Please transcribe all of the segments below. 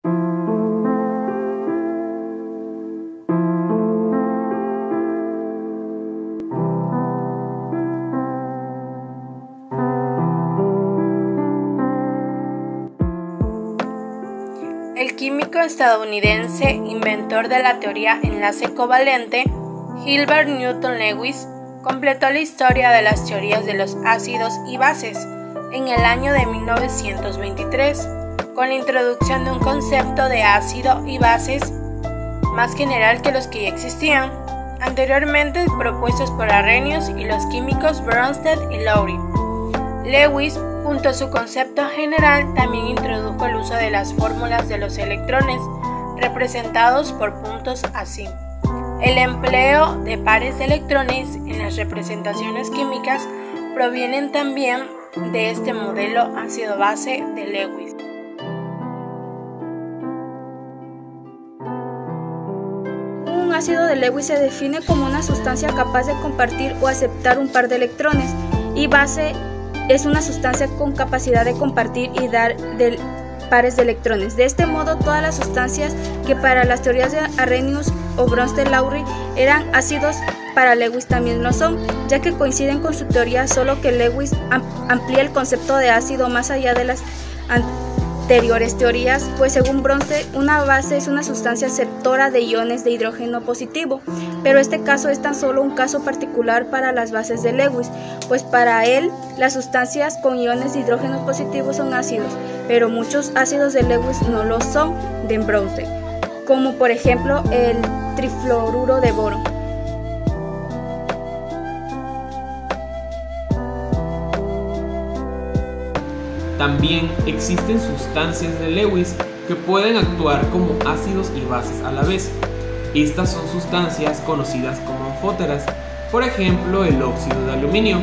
El químico estadounidense, inventor de la teoría enlace covalente, Gilbert Newton Lewis, completó la historia de las teorías de los ácidos y bases en el año de 1923, con la introducción de un concepto de ácido y bases más general que los que ya existían, anteriormente propuestos por Arrhenius y los químicos Bronsted y Lowry. Lewis, junto a su concepto general, también introdujo el uso de las fórmulas de los electrones, representados por puntos así. El empleo de pares de electrones en las representaciones químicas provienen también de este modelo ácido-base de Lewis. Un ácido de Lewis se define como una sustancia capaz de compartir o aceptar un par de electrones, y base es una sustancia con capacidad de compartir y dar pares de electrones. De este modo, todas las sustancias que para las teorías de Arrhenius o Bronsted-Lowry eran ácidos, para Lewis también lo son, ya que coinciden con su teoría, solo que Lewis amplía el concepto de ácido más allá de las anteriores teorías, pues según Bronsted, una base es una sustancia aceptora de iones de hidrógeno positivo, pero este caso es tan solo un caso particular para las bases de Lewis, pues para él las sustancias con iones de hidrógeno positivo son ácidos, pero muchos ácidos de Lewis no lo son de Bronsted, como por ejemplo el trifluoruro de boro. También existen sustancias de Lewis que pueden actuar como ácidos y bases a la vez. Estas son sustancias conocidas como anfóteras, por ejemplo el óxido de aluminio.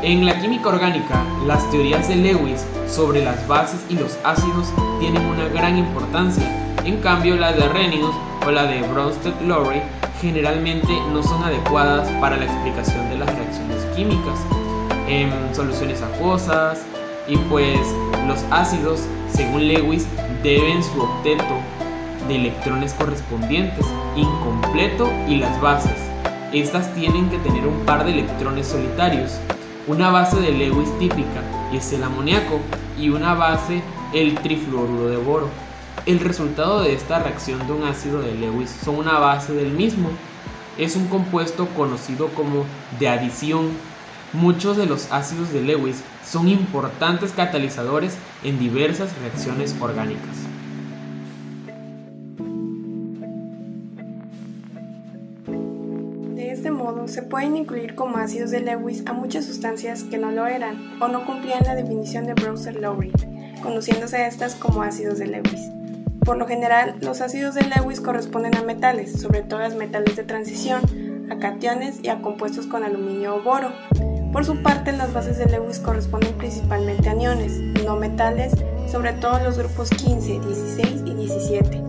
En la química orgánica, las teorías de Lewis sobre las bases y los ácidos tienen una gran importancia. En cambio, las de Arrhenius o la de Bronsted-Lowry generalmente no son adecuadas para la explicación de las reacciones químicas en soluciones acuosas. Y pues los ácidos, según Lewis, deben su octeto de electrones correspondientes incompleto, y las bases, estas tienen que tener un par de electrones solitarios. Una base de Lewis típica es el amoníaco y una base el trifluoruro de boro. El resultado de esta reacción de un ácido de Lewis son una base del mismo. Es un compuesto conocido como de adición. Muchos de los ácidos de Lewis son importantes catalizadores en diversas reacciones orgánicas. De este modo, se pueden incluir como ácidos de Lewis a muchas sustancias que no lo eran o no cumplían la definición de Bronsted-Lowry, conociéndose a estas como ácidos de Lewis. Por lo general, los ácidos de Lewis corresponden a metales, sobre todo a metales de transición, a cationes y a compuestos con aluminio o boro. Por su parte, las bases de Lewis corresponden principalmente a aniones, no metales, sobre todo los grupos 15, 16 y 17,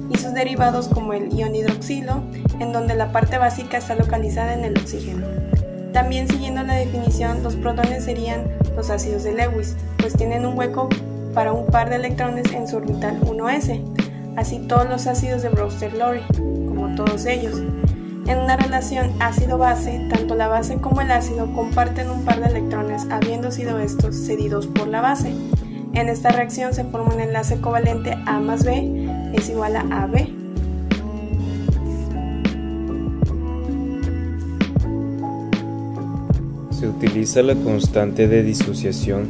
y sus derivados como el ion hidroxilo, en donde la parte básica está localizada en el oxígeno. También, siguiendo la definición, los protones serían los ácidos de Lewis, pues tienen un hueco para un par de electrones en su orbital 1s, así todos los ácidos de Bronsted-Lowry, como todos ellos. En una relación ácido-base, tanto la base como el ácido comparten un par de electrones, habiendo sido estos cedidos por la base. En esta reacción se forma un enlace covalente A más B es igual a AB. Se utiliza la constante de disociación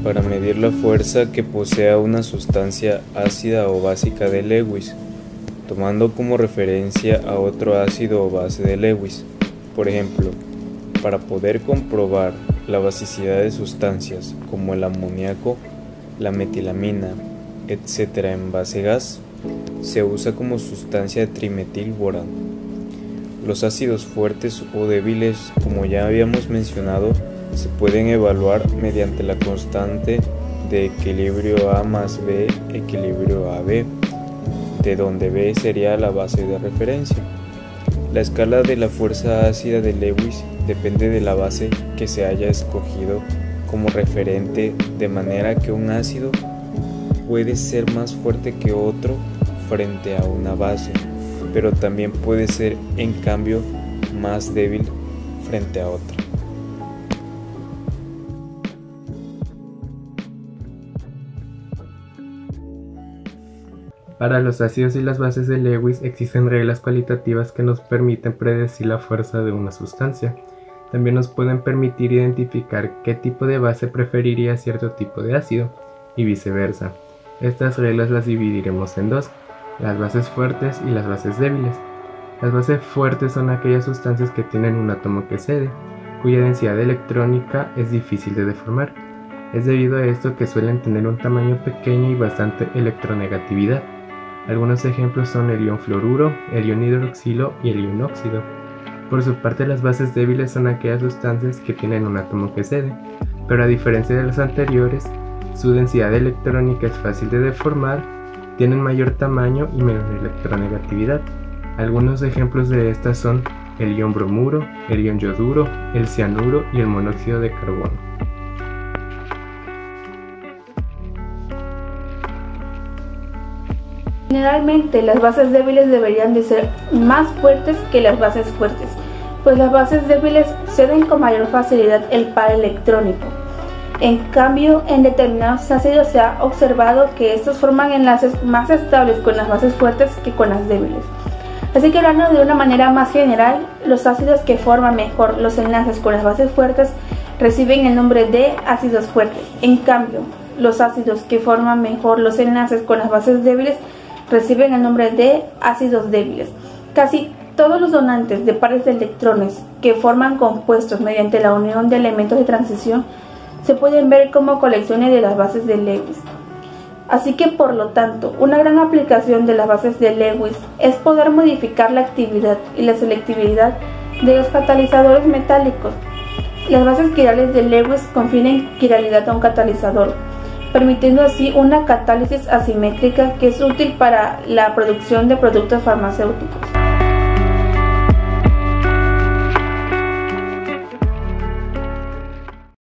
para medir la fuerza que posea una sustancia ácida o básica de Lewis, tomando como referencia a otro ácido o base de Lewis. Por ejemplo, para poder comprobar la basicidad de sustancias como el amoníaco, la metilamina, etc. en base gas, se usa como sustancia trimetilborano. Los ácidos fuertes o débiles, como ya habíamos mencionado, se pueden evaluar mediante la constante de equilibrio A más B equilibrio AB, de donde B sería la base de referencia. La escala de la fuerza ácida de Lewis depende de la base que se haya escogido como referente, de manera que un ácido puede ser más fuerte que otro frente a una base, pero también puede ser en cambio más débil frente a otra. Para los ácidos y las bases de Lewis existen reglas cualitativas que nos permiten predecir la fuerza de una sustancia. También nos pueden permitir identificar qué tipo de base preferiría cierto tipo de ácido y viceversa. Estas reglas las dividiremos en dos: las bases fuertes y las bases débiles. Las bases fuertes son aquellas sustancias que tienen un átomo que cede, cuya densidad electrónica es difícil de deformar. Es debido a esto que suelen tener un tamaño pequeño y bastante electronegatividad. Algunos ejemplos son el ion fluoruro, el ion hidroxilo y el ion óxido. Por su parte, las bases débiles son aquellas sustancias que tienen un átomo que cede, pero a diferencia de las anteriores, su densidad electrónica es fácil de deformar, tienen mayor tamaño y menor electronegatividad. Algunos ejemplos de estas son el ion bromuro, el ion yoduro, el cianuro y el monóxido de carbono. Generalmente las bases débiles deberían de ser más fuertes que las bases fuertes, pues las bases débiles ceden con mayor facilidad el par electrónico. En cambio, en determinados ácidos se ha observado que estos forman enlaces más estables con las bases fuertes que con las débiles. Así que, hablando de una manera más general, los ácidos que forman mejor los enlaces con las bases fuertes reciben el nombre de ácidos fuertes. En cambio, los ácidos que forman mejor los enlaces con las bases débiles reciben el nombre de ácidos débiles. Casi todos los donantes de pares de electrones que forman compuestos mediante la unión de elementos de transición se pueden ver como colecciones de las bases de Lewis. Así que, por lo tanto, una gran aplicación de las bases de Lewis es poder modificar la actividad y la selectividad de los catalizadores metálicos. Las bases quirales de Lewis confieren quiralidad a un catalizador, permitiendo así una catálisis asimétrica que es útil para la producción de productos farmacéuticos.